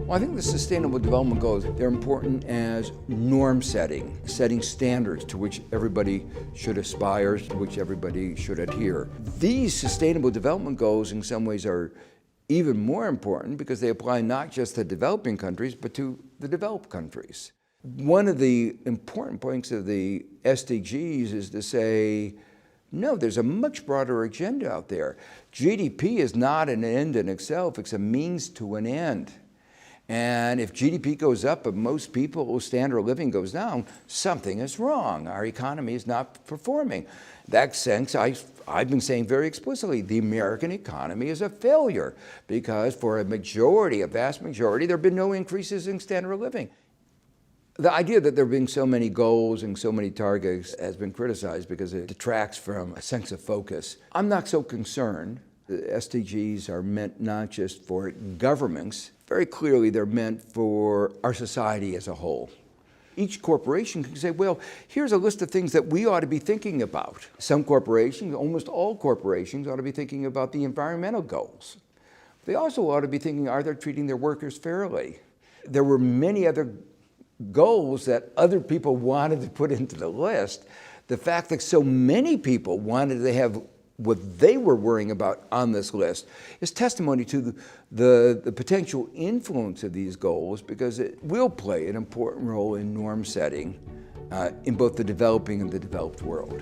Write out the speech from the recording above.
Well, I think the Sustainable Development Goals, they're important as norm setting, setting standards to which everybody should aspire, to which everybody should adhere. These Sustainable Development Goals in some ways are even more important because they apply not just to developing countries, but to the developed countries. One of the important points of the SDGs is to say, no, there's a much broader agenda out there. GDP is not an end in itself, it's a means to an end. And if GDP goes up, but most people's standard of living goes down, something is wrong. Our economy is not performing. That sense, I've been saying very explicitly, the American economy is a failure because for a majority, a vast majority, there have been no increases in standard of living. The idea that there being so many goals and so many targets has been criticized because it detracts from a sense of focus. I'm not so concerned. The SDGs are meant not just for governments, very clearly they're meant for our society as a whole. Each corporation can say, well, here's a list of things that we ought to be thinking about. Some corporations, almost all corporations, ought to be thinking about the environmental goals. They also ought to be thinking, are they treating their workers fairly? There were many other goals that other people wanted to put into the list. The fact that so many people wanted to have what they were worrying about on this list is testimony to the potential influence of these goals because it will play an important role in norm setting in both the developing and the developed world.